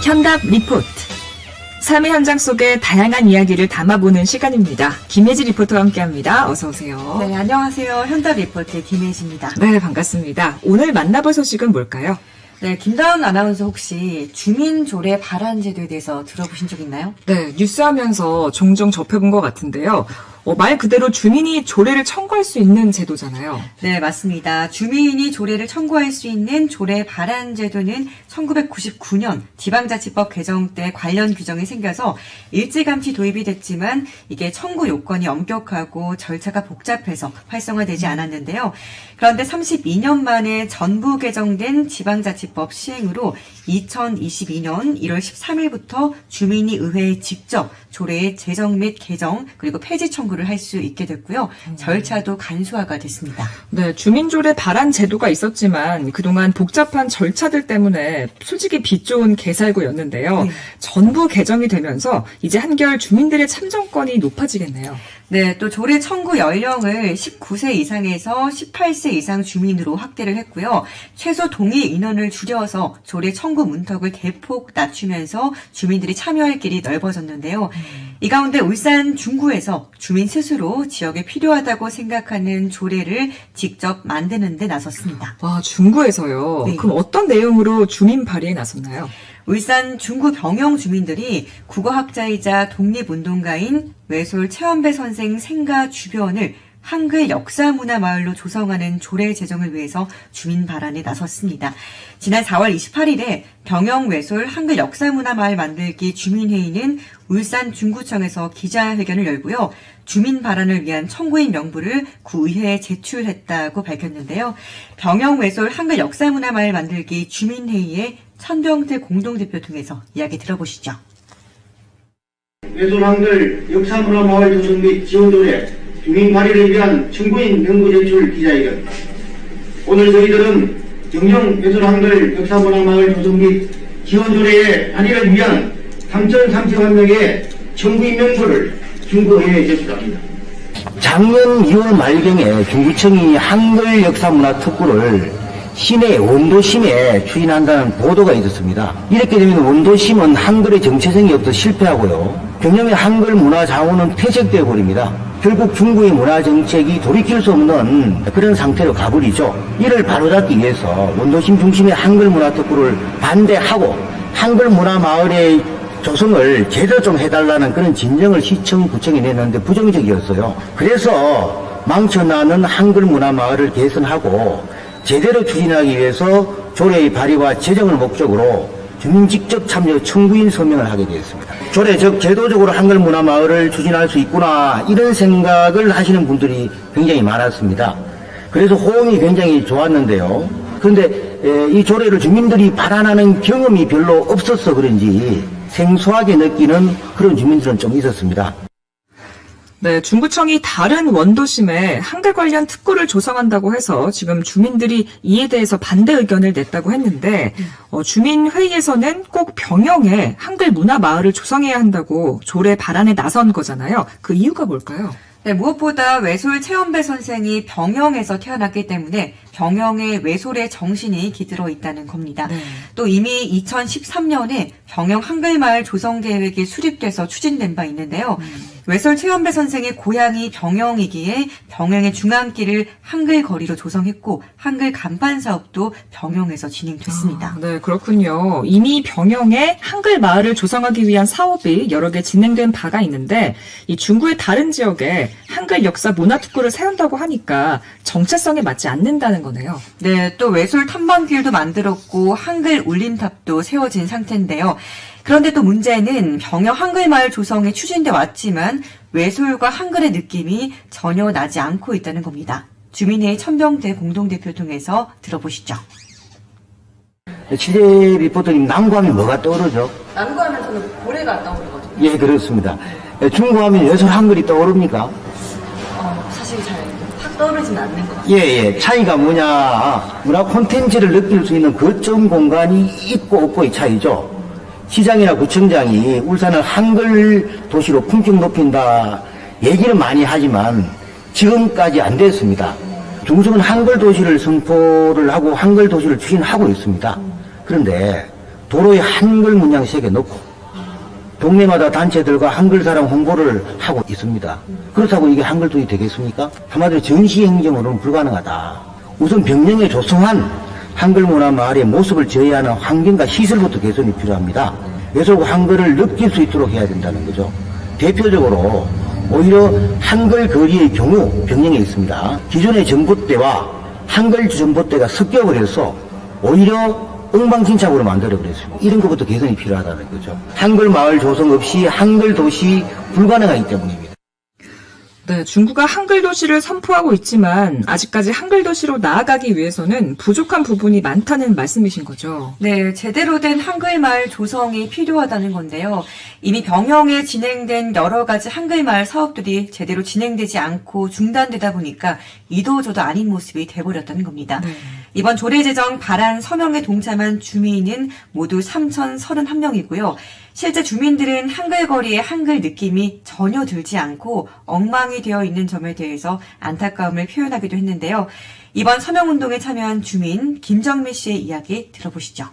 현답 리포트. 삶의 현장 속에 다양한 이야기를 담아보는 시간입니다. 김혜지 리포터와 함께합니다. 어서 오세요. 네, 안녕하세요. 현답 리포터 김혜지입니다. 네, 반갑습니다. 오늘 만나볼 소식은 뭘까요? 네, 김다은 아나운서 혹시 주민조례 발안제도에 대해서 들어보신 적 있나요? 네, 뉴스하면서 종종 접해본 것 같은데요. 말 그대로 주민이 조례를 청구할 수 있는 제도잖아요. 네, 맞습니다. 주민이 조례를 청구할 수 있는 조례 발안제도는 1999년 지방자치법 개정 때 관련 규정이 생겨서 일찌감치 도입이 됐지만 이게 청구 요건이 엄격하고 절차가 복잡해서 활성화되지 않았는데요. 그런데 32년 만에 전부 개정된 지방자치법 시행으로 2022년 1월 13일부터 주민이 의회에 직접 조례의 제정 및 개정 그리고 폐지 청구를 할 수 있게 됐고요. 절차도 간소화가 됐습니다. 네, 주민조례 발안 제도가 있었지만 그동안 복잡한 절차들 때문에 솔직히 빛 좋은 개살구였는데요. 네. 전부 개정이 되면서 이제 한결 주민들의 참정권이 높아지겠네요. 네, 또 조례 청구 연령을 19세 이상에서 18세 이상 주민으로 확대를 했고요. 최소 동의 인원을 줄여서 조례 청구 문턱을 대폭 낮추면서 주민들이 참여할 길이 넓어졌는데요. 이 가운데 울산 중구에서 주민 스스로 지역에 필요하다고 생각하는 조례를 직접 만드는 데 나섰습니다. 와, 중구에서요. 네. 그럼 어떤 내용으로 주민 발의에 나섰나요? 울산 중구 병영 주민들이 국어학자이자 독립운동가인 외솔 최원배 선생 생가 주변을 한글 역사문화마을로 조성하는 조례 제정을 위해서 주민 발안에 나섰습니다. 지난 4월 28일에 병영 외솔 한글 역사문화마을 만들기 주민회의는 울산 중구청에서 기자회견을 열고요. 주민 발안을 위한 청구인 명부를 구의회에 제출했다고 밝혔는데요. 병영 외솔 한글 역사문화마을 만들기 주민회의에 천병태 공동대표 통해서 이야기 들어보시죠. 외솔 한글 역사문화마을 조성 및 지원조례 주민 발의를 위한 청구인 명부 제출 기자회견. 오늘 저희들은 영영 외솔 한글 역사문화마을 조성 및 지원조례의 발의를 위한 3,031명의 청구인 명부를 중구의회에 제출합니다. 작년 2월 말경에 중구청이 한글 역사문화 특구를 시내 원도심에 추진한다는 보도가 있었습니다. 이렇게 되면 원도심은 한글의 정체성이 없어 실패하고요. 경남의 한글 문화 자원은 퇴색되어 버립니다. 결국 중구의 문화 정책이 돌이킬 수 없는 그런 상태로 가버리죠. 이를 바로잡기 위해서 원도심 중심의 한글 문화 특구를 반대하고 한글 문화 마을의 조성을 제대로 좀 해달라는 그런 진정을 시청, 구청이 내놨는데 부정적이었어요. 그래서 망쳐나는 한글 문화 마을을 개선하고 제대로 추진하기 위해서 조례의 발의와 제정을 목적으로 주민 직접 참여 청구인 서명을 하게 되었습니다. 조례 즉 제도적으로 한글 문화 마을을 추진할 수 있구나 이런 생각을 하시는 분들이 굉장히 많았습니다. 그래서 호응이 굉장히 좋았는데요. 그런데 이 조례를 주민들이 발안하는 경험이 별로 없어서 그런지 생소하게 느끼는 그런 주민들은 좀 있었습니다. 네, 중구청이 다른 원도심에 한글 관련 특구를 조성한다고 해서 지금 주민들이 이에 대해서 반대 의견을 냈다고 했는데 주민회의에서는 꼭 병영에 한글 문화 마을을 조성해야 한다고 조례 발안에 나선 거잖아요. 그 이유가 뭘까요? 네, 무엇보다 외솔 최원배 선생이 병영에서 태어났기 때문에 병영의 외솔의 정신이 깃들어 있다는 겁니다. 네. 또 이미 2013년에 병영 한글마을 조성 계획이 수립돼서 추진된 바 있는데요. 외솔 최원배 선생의 고향이 병영이기에 병영의 중앙길을 한글 거리로 조성했고 한글 간판 사업도 병영에서 진행됐습니다. 네, 그렇군요. 이미 병영에 한글 마을을 조성하기 위한 사업이 여러 개 진행된 바가 있는데 이 중구의 다른 지역에 한글 역사 문화 특구를 세운다고 하니까 정체성에 맞지 않는다는 거네요. 네, 또 외솔 탐방길도 만들었고 한글 울림탑도 세워진 상태인데요. 그런데 또 문제는 병영 한글마을 조성이 추진돼 왔지만 외솔과 한글의 느낌이 전혀 나지 않고 있다는 겁니다. 주민회의 천병태 공동대표 통해서 들어보시죠. 취재 리포터님 난구하면 뭐가 떠오르죠? 난구하면 저는 고래가 떠오르거든요. 예, 그렇습니다. 중구하면 외솔 한글이 떠오릅니까? 사실 잘 확 떠오르지는 않는 것 같아요. 예. 차이가 뭐냐. 문화 콘텐츠를 느낄 수 있는 거점 공간이 있고 없고의 차이죠. 시장이나 구청장이 울산을 한글 도시로 품격 높인다 얘기는 많이 하지만 지금까지 안 됐습니다. 중수는 한글 도시를 선포를 하고 한글 도시를 추진하고 있습니다. 그런데 도로에 한글 문양을 새겨놓고 동네마다 단체들과 한글사랑 홍보를 하고 있습니다. 그렇다고 이게 한글도시 되겠습니까? 한마디로 전시행정으로는 불가능하다. 우선 병영에 조성한 한글문화마을의 모습을 저해하는 환경과 시설부터 개선이 필요합니다. 외솔과 한글을 느낄 수 있도록 해야 된다는 거죠. 대표적으로 오히려 한글 거리의 경우 병영에 있습니다. 기존의 전봇대와 한글 전봇대가 섞여버려서 오히려 엉망진창으로 만들어버렸습니다. 이런 것부터 개선이 필요하다는 거죠. 한글 마을 조성 없이 한글 도시 불가능하기 때문입니다. 네, 중구가 한글 도시를 선포하고 있지만 아직까지 한글 도시로 나아가기 위해서는 부족한 부분이 많다는 말씀이신 거죠. 네, 제대로 된 한글마을 조성이 필요하다는 건데요. 이미 병영에 진행된 여러 가지 한글마을 사업들이 제대로 진행되지 않고 중단되다 보니까 이도저도 아닌 모습이 돼버렸다는 겁니다. 네. 이번 조례제정 발안 서명에 동참한 주민은 모두 3,031명이고요. 실제 주민들은 한글 거리에 한글 느낌이 전혀 들지 않고 엉망이 되어 있는 점에 대해서 안타까움을 표현하기도 했는데요. 이번 서명운동에 참여한 주민 김정미 씨의 이야기 들어보시죠.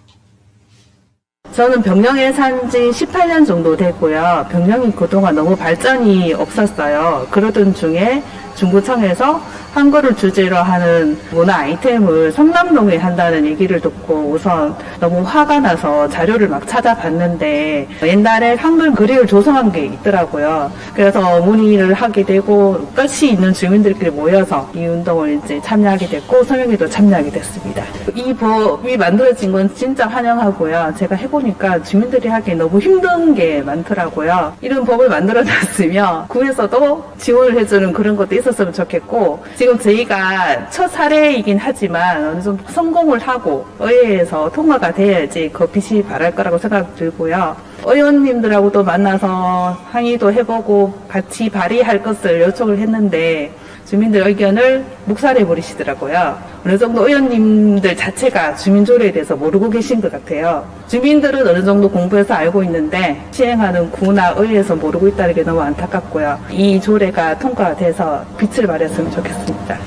저는 병영에 산 지 18년 정도 됐고요. 병영이 그동안 너무 발전이 없었어요. 그러던 중에 중구청에서 한글을 주제로 하는 문화 아이템을 성남동에 한다는 얘기를 듣고 우선 너무 화가 나서 자료를 막 찾아봤는데 옛날에 한글 거리를 조성한 게 있더라고요. 그래서 문의를 하게 되고 뜻이 있는 주민들끼리 모여서 이 운동을 이제 참여하게 됐고 서명에도 참여하게 됐습니다. 이 법이 만들어진 건 진짜 환영하고요. 제가 해보니까 주민들이 하기에 너무 힘든 게 많더라고요. 이런 법을 만들어놨으면 구에서도 지원을 해주는 그런 것도 있었으면 좋겠고 지금 저희가 첫 사례이긴 하지만 어느 정도 성공을 하고 의회에서 통과가 돼야지 그 빛이 바랄 거라고 생각 들고요. 의원님들하고도 만나서 항의도 해보고 같이 발의할 것을 요청을 했는데 주민들 의견을 묵살해 버리시더라고요. 어느 정도 의원님들 자체가 주민조례에 대해서 모르고 계신 것 같아요. 주민들은 어느 정도 공부해서 알고 있는데 시행하는 구나 의회에서 모르고 있다는 게 너무 안타깝고요. 이 조례가 통과돼서 빛을 발했으면 좋겠습니다.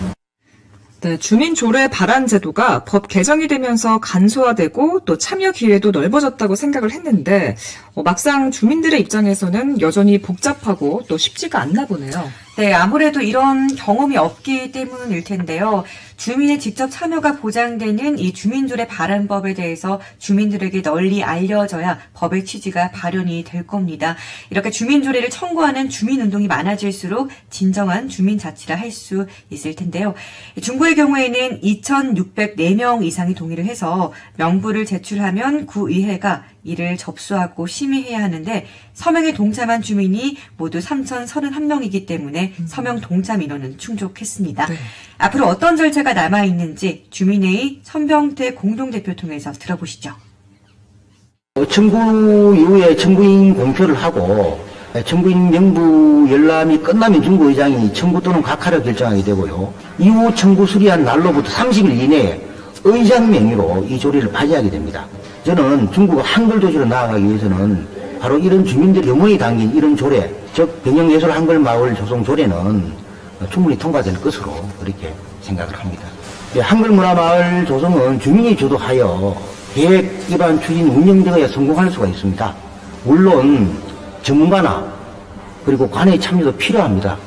네, 주민조례 발안 제도가 법 개정이 되면서 간소화되고 또 참여 기회도 넓어졌다고 생각을 했는데 막상 주민들의 입장에서는 여전히 복잡하고 또 쉽지가 않나 보네요. 네, 아무래도 이런 경험이 없기 때문일 텐데요. 주민의 직접 참여가 보장되는 이 주민조례 발안법에 대해서 주민들에게 널리 알려져야 법의 취지가 발현이 될 겁니다. 이렇게 주민조례를 청구하는 주민운동이 많아질수록 진정한 주민자치라 할 수 있을 텐데요. 중구의 경우에는 2,604명 이상이 동의를 해서 명부를 제출하면 구의회가 이를 접수하고 심의해야 하는데 서명에 동참한 주민이 모두 3,031명이기 때문에 서명 동참 인원은 충족했습니다. 네. 앞으로 어떤 절차가 남아있는지 주민회의 선병태 공동대표 통해서 들어보시죠. 청구 이후에 청구인 공표를 하고 청구인 명부 열람이 끝나면 중구의장이 청구 또는 각하를 결정하게 되고요. 이후 청구 수리한 날로부터 30일 이내에 의장 명의로 이 조례를 발의하게 됩니다. 저는 중구가 한글 도시로 나아가기 위해서는 바로 이런 주민들의 영혼이 담긴 이런 조례, 즉 병영예술 한글 마을 조성 조례는 충분히 통과될 것으로 그렇게 생각을 합니다. 한글 문화 마을 조성은 주민이 주도하여 계획 입안 추진 운영되어야 성공할 수가 있습니다. 물론 전문가나 그리고 관의 참여도 필요합니다.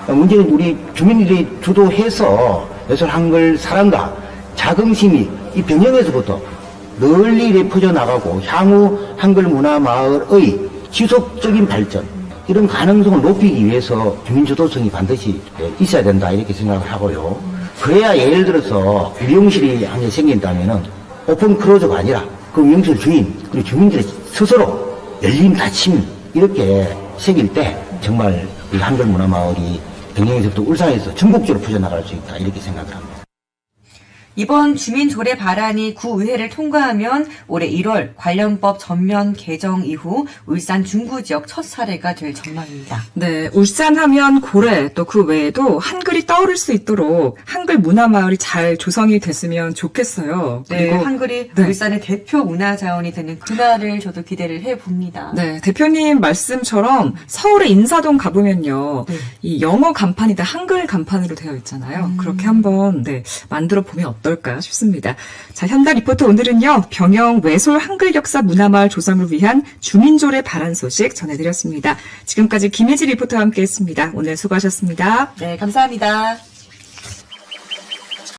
문제는 우리 주민들이 주도해서 예술 한글 사랑과 자긍심이 이 병영에서부터 널리 퍼져나가고 향후 한글 문화 마을의 지속적인 발전 이런 가능성을 높이기 위해서 주민주도성이 반드시 있어야 된다 이렇게 생각을 하고요. 그래야 예를 들어서 미용실이 한 개 생긴다면은 오픈 클로즈가 아니라 그 미용실 주인 그리고 주민들이 스스로 열림 닫힘 이렇게 새길 때 정말 이 한글 문화 마을이 병영에서부터 울산에서 전국적으로 퍼져나갈 수 있다 이렇게 생각을 합니다. 이번 주민조례 발안이 구의회를 통과하면 올해 1월 관련법 전면 개정 이후 울산 중구 지역 첫 사례가 될 전망입니다. 네, 울산하면 고래 또 그 외에도 한글이 떠오를 수 있도록 한글 문화마을이 잘 조성이 됐으면 좋겠어요. 네, 그리고 한글이 네. 울산의 대표 문화자원이 되는 그날을 저도 기대를 해봅니다. 네, 대표님 말씀처럼 서울의 인사동 가보면요. 네. 이 영어 간판이 다 한글 간판으로 되어 있잖아요. 그렇게 한번 만들어 보면 어떨까 싶습니다. 자, 현다 리포터 오늘은요, 병영 외솔 한글 역사 문화마을 조성을 위한 주민조례 발안 소식 전해드렸습니다. 지금까지 김혜지 리포터와 함께했습니다. 오늘 수고하셨습니다. 네, 감사합니다.